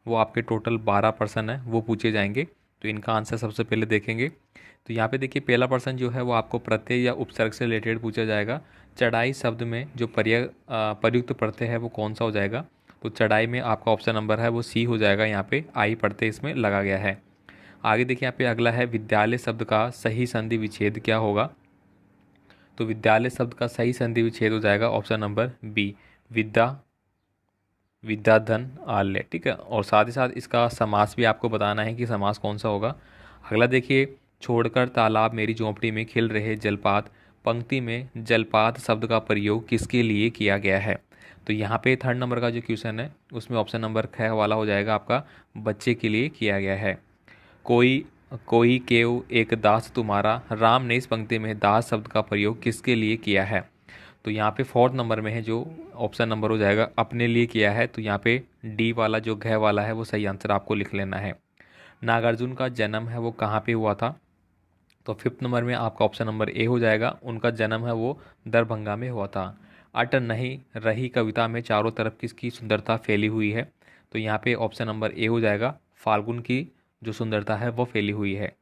वो आपके टोटल 12 प्रश्न है वो पूछे जाएंगे। तो इनका आंसर सबसे पहले देखेंगे। तो यहाँ पे देखिए पहला प्रश्न जो है वो आपको प्रत्यय या उपसर्ग से रिलेटेड पूछा जाएगा। चढ़ाई शब्द में जो प्रयुक्त प्रत्यय है वो कौन सा हो जाएगा। तो चढ़ाई में आपका ऑप्शन नंबर है वो सी हो जाएगा। यहाँ पे आई प्रत्यय इसमें लगा गया है। आगे देखिए यहाँ पे अगला है विद्यालय शब्द का सही संधि विच्छेद क्या होगा। तो विद्यालय शब्द का सही संधि विच्छेद हो जाएगा ऑप्शन नंबर बी, विद्या, विद्याधन, आल्य। ठीक है, और साथ ही साथ इसका समास भी आपको बताना है कि समास कौन सा होगा। अगला देखिए छोड़कर तालाब मेरी झोंपड़ी में खिल रहे जलपात, पंक्ति में जलपात शब्द का प्रयोग किसके लिए किया गया है। तो यहाँ पे थर्ड नंबर का जो क्वेश्चन है उसमें ऑप्शन नंबर ख वाला हो जाएगा आपका, बच्चे के लिए किया गया है। कोई कोई केव एक दास तुम्हारा, राम ने इस पंक्ति में दास शब्द का प्रयोग किसके लिए किया है। तो यहाँ पे फोर्थ नंबर में है जो ऑप्शन नंबर हो जाएगा अपने लिए किया है। तो यहाँ पे डी वाला जो घ वाला है वो सही आंसर आपको लिख लेना है। नागार्जुन का जन्म है वो कहाँ पे हुआ था। तो फिफ्थ नंबर में आपका ऑप्शन नंबर ए हो जाएगा, उनका जन्म है वो दरभंगा में हुआ था। अट नहीं रही कविता में चारों तरफ किसकी सुंदरता फैली हुई है। तो यहाँ पे ऑप्शन नंबर ए हो जाएगा, फाल्गुन की जो सुंदरता है वो फैली हुई है।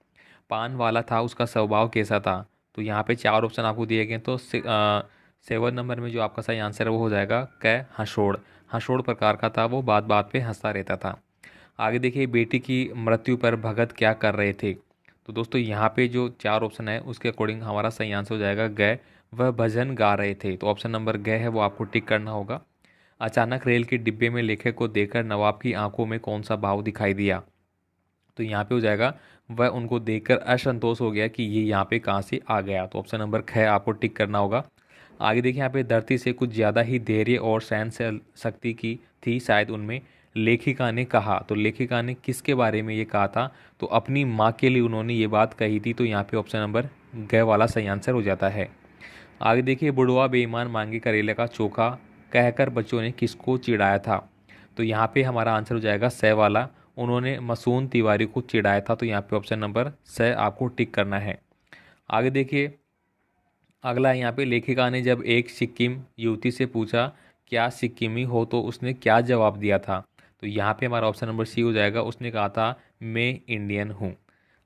पान वाला था उसका स्वभाव कैसा था। तो यहाँ पे चार ऑप्शन आपको दिए गए। तो सेवन नंबर में जो आपका सही आंसर है वो हो जाएगा क, हंसोड़। हंसोड़ प्रकार का था, वो बात बात पे हंसता रहता था। आगे देखिए बेटी की मृत्यु पर भगत क्या कर रहे थे। तो दोस्तों यहाँ पे जो चार ऑप्शन है उसके अकॉर्डिंग हमारा सही आंसर हो जाएगा ग, वह भजन गा रहे थे। तो ऑप्शन नंबर ग है वो आपको टिक करना होगा। अचानक रेल के डिब्बे में लेखक को देखकर नवाब की आंखों में कौन सा भाव दिखाई दिया। तो यहाँ पे हो जाएगा वह उनको देखकर असंतोष हो गया कि ये यहाँ पे कहाँ से आ गया। तो ऑप्शन नंबर ख आपको टिक करना होगा। आगे देखिए यहाँ पे धरती से कुछ ज़्यादा ही धैर्य और सहन शक्ति की थी शायद उनमें, लेखिका ने कहा। तो लेखिका ने किसके बारे में ये कहा था। तो अपनी माँ के लिए उन्होंने ये बात कही थी। तो यहाँ पे ऑप्शन नंबर ग वाला सही आंसर हो जाता है। आगे देखिए बुढ़वा बेईमान मांगे करेले का चोखा कहकर बच्चों ने किसको चिढ़ाया था। तो यहाँ पे हमारा आंसर हो जाएगा स वाला, उन्होंने मसून तिवारी को चिढ़ाया था। तो यहाँ पे ऑप्शन नंबर स आपको टिक करना है। आगे देखिए अगला है यहाँ पे लेखिका ने जब एक सिक्किम युवती से पूछा क्या सिक्किमी हो तो उसने क्या जवाब दिया था। तो यहाँ पे हमारा ऑप्शन नंबर सी हो जाएगा, उसने कहा था मैं इंडियन हूँ।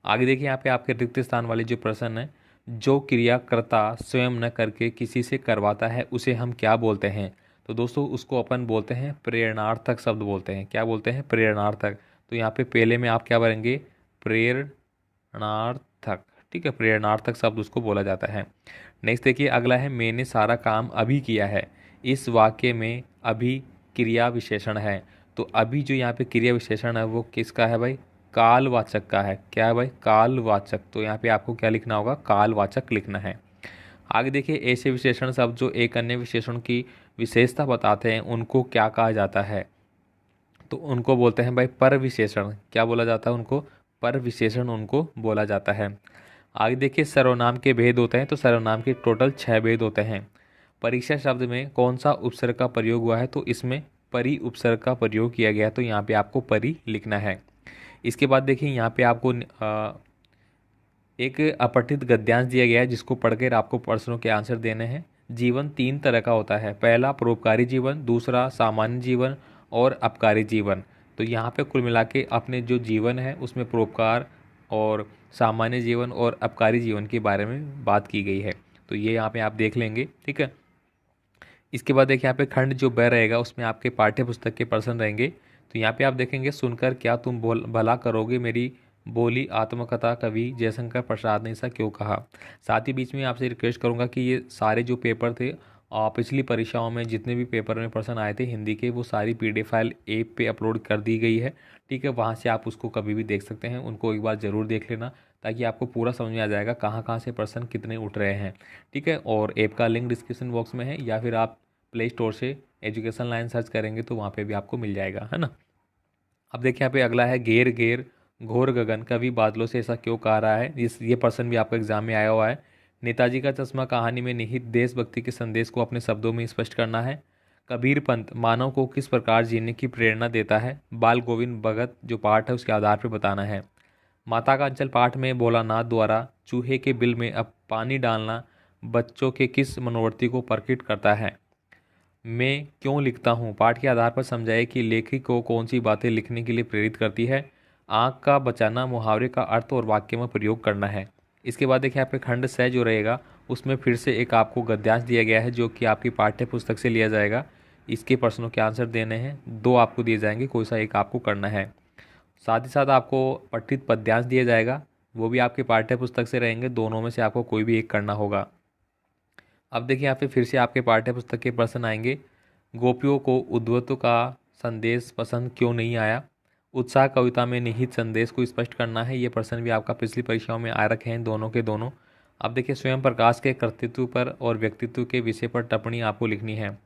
आगे देखिए यहाँ पे आपके रिक्त स्थान वाले जो प्रश्न है, जो क्रियाकर्ता स्वयं न करके किसी से करवाता है उसे हम क्या बोलते हैं। तो दोस्तों उसको अपन बोलते हैं प्रेरणार्थक शब्द बोलते हैं। क्या बोलते हैं, प्रेरणार्थक। तो यहाँ पे पहले में आप क्या भरेंगे, प्रेरणार्थक। ठीक है, प्रेरणार्थक शब्द उसको बोला जाता है। नेक्स्ट देखिए अगला है मैंने सारा काम अभी किया है। इस वाक्य में अभी क्रिया विशेषण है। तो अभी जो यहाँ पे क्रिया विशेषण है वो किसका है भाई, कालवाचक का है। क्या है भाई, कालवाचक। तो यहाँ पे आपको क्या लिखना होगा, कालवाचक लिखना है। आगे देखिए ऐसे विशेषण शब्द जो एक अन्य विशेषण की विशेषता बताते हैं उनको क्या कहा जाता है। तो उनको बोलते हैं भाई पर विशेषण। क्या बोला जाता है उनको, पर विशेषण उनको बोला जाता है। आगे देखिए सर्वनाम के भेद होते हैं। तो सर्वनाम के टोटल 6 भेद होते हैं। परीक्षा शब्द में कौन सा उपसर्ग का प्रयोग हुआ है। तो इसमें परि उपसर्ग का प्रयोग किया गया है। तो यहाँ पे आपको परि लिखना है। इसके बाद देखिए यहाँ पे आपको एक अपठित गद्यांश दिया गया है जिसको पढ़कर आपको प्रश्नों के आंसर देने हैं। जीवन 3 तरह का होता है, पहला परोपकारी जीवन, दूसरा सामान्य जीवन और अपकारी जीवन। तो यहाँ पे कुल मिला के अपने जो जीवन है उसमें परोपकार और सामान्य जीवन और अपकारी जीवन के बारे में बात की गई है। तो ये यहाँ पे आप देख लेंगे। ठीक है, इसके बाद देखिए यहाँ पे खंड जो ब रहेगा उसमें आपके पाठ्य पुस्तक के प्रश्न रहेंगे। तो यहाँ पे आप देखेंगे सुनकर क्या तुम भला करोगे मेरी बोली आत्मकथा कवि जयशंकर प्रसाद ने ऐसा क्यों कहा। साथ ही बीच में आपसे रिक्वेस्ट करूंगा कि ये सारे जो पेपर थे पिछली परीक्षाओं में जितने भी पेपर में प्रश्न आए थे हिंदी के वो सारी PDF फाइल ऐप पे अपलोड कर दी गई है। ठीक है, वहाँ से आप उसको कभी भी देख सकते हैं, उनको एक बार ज़रूर देख लेना ताकि आपको पूरा समझ में आ जाएगा कहाँ कहाँ से प्रश्न कितने उठ रहे हैं। ठीक है, और ऐप का लिंक डिस्क्रिप्शन बॉक्स में है या फिर आप प्ले स्टोर से एजुकेशन लाइन सर्च करेंगे तो वहाँ पे भी आपको मिल जाएगा, है ना। अब देखिए यहाँ पे अगला है घेर घेर घोर गगन कवि बादलों से ऐसा क्यों कह रहा है। ये प्रश्न भी आपको एग्जाम में आया हुआ है। नेताजी का चश्मा कहानी में निहित देशभक्ति के संदेश को अपने शब्दों में स्पष्ट करना है। कबीर पंथ मानव को किस प्रकार जीने की प्रेरणा देता है। बाल गोविंद भगत जो पाठ है उसके आधार पर बताना है। माता का अंचल पाठ में भोलानाथ द्वारा चूहे के बिल में अब पानी डालना बच्चों के किस मनोवृत्ति को प्रकट करता है। मैं क्यों लिखता हूँ, पाठ के आधार पर समझाइए कि लेखक को कौन सी बातें लिखने के लिए प्रेरित करती है। आँख का बचाना, मुहावरे का अर्थ और वाक्य में प्रयोग करना है। इसके बाद देखिए यहाँ पे खंड 6 जो रहेगा उसमें फिर से एक आपको गद्यांश दिया गया है जो कि आपकी पाठ्य पुस्तक से लिया जाएगा। इसके प्रश्नों के आंसर देने हैं, 2 आपको दिए जाएंगे, कोई सा एक आपको करना है। साथ ही साथ आपको पठित पद्यांश दिया जाएगा, वो भी आपके पाठ्य पुस्तक से रहेंगे, दोनों में से आपको कोई भी एक करना होगा। अब देखिए यहाँ पे फिर से आपके पाठ्य पुस्तक के प्रश्न आएंगे। गोपियों को उद्धव का संदेश पसंद क्यों नहीं आया। उत्साह कविता में निहित संदेश को स्पष्ट करना है। ये प्रश्न भी आपका पिछली परीक्षाओं में आ रखे हैं दोनों के दोनों। अब देखिए स्वयं प्रकाश के कर्तृत्व पर और व्यक्तित्व के विषय पर टिप्पणी आपको लिखनी है।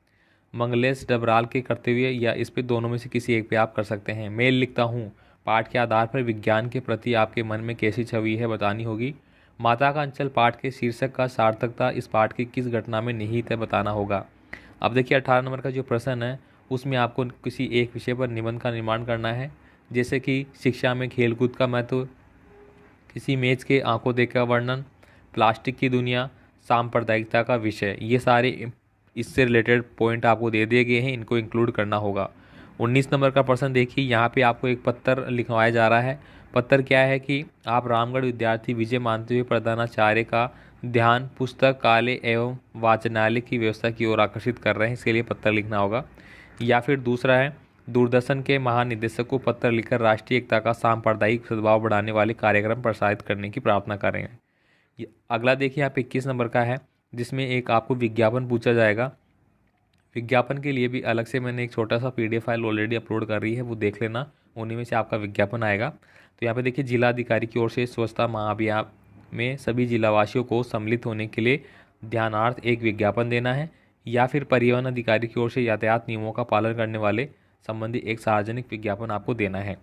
मंगलेश डबराल के कर्तव्य या इस पे दोनों में से किसी एक पे आप कर सकते हैं। मैं लिखता हूँ पाठ के आधार पर विज्ञान के प्रति आपके मन में कैसी छवि है बतानी होगी। माता का अंचल पाठ के शीर्षक का सार्थकता इस पाठ की किस घटना में निहित है बताना होगा। अब देखिए 18 नंबर का जो प्रश्न है उसमें आपको किसी एक विषय पर निबंध का निर्माण करना है, जैसे कि शिक्षा में खेलकूद का महत्व, किसी मैच के आंखों देखा वर्णन, प्लास्टिक की दुनिया, सांप्रदायिकता का विषय। ये सारे इससे रिलेटेड पॉइंट आपको दे दिए गए हैं, इनको इंक्लूड करना होगा। 19 नंबर का प्रश्न देखिए, यहाँ पे आपको एक पत्र लिखवाया जा रहा है। पत्र क्या है कि आप रामगढ़ विद्यार्थी विजय मानते हुए प्रधानाचार्य का ध्यान पुस्तकालय एवं वाचनालय की व्यवस्था की ओर आकर्षित कर रहे हैं, इसके लिए पत्र लिखना होगा। या फिर दूसरा है दूरदर्शन के महानिदेशक को पत्र लिखकर राष्ट्रीय एकता का सांप्रदायिक सद्भाव बढ़ाने वाले कार्यक्रम प्रसारित करने की प्रार्थना करेंगे। अगला देखिए आप 21 नंबर का है जिसमें एक आपको विज्ञापन पूछा जाएगा। विज्ञापन के लिए भी अलग से मैंने एक छोटा सा PDF फाइल ऑलरेडी अपलोड कर रही है, वो देख लेना, उन्हीं में से आपका विज्ञापन आएगा। तो यहाँ पे देखिए जिलाधिकारी की ओर से स्वच्छता महाअभियान में सभी जिलावासियों को सम्मिलित होने के लिए ध्यानार्थ एक विज्ञापन देना है। या फिर परिवहन अधिकारी की ओर से यातायात नियमों का पालन करने वाले संबंधी एक सार्वजनिक विज्ञापन आपको देना है।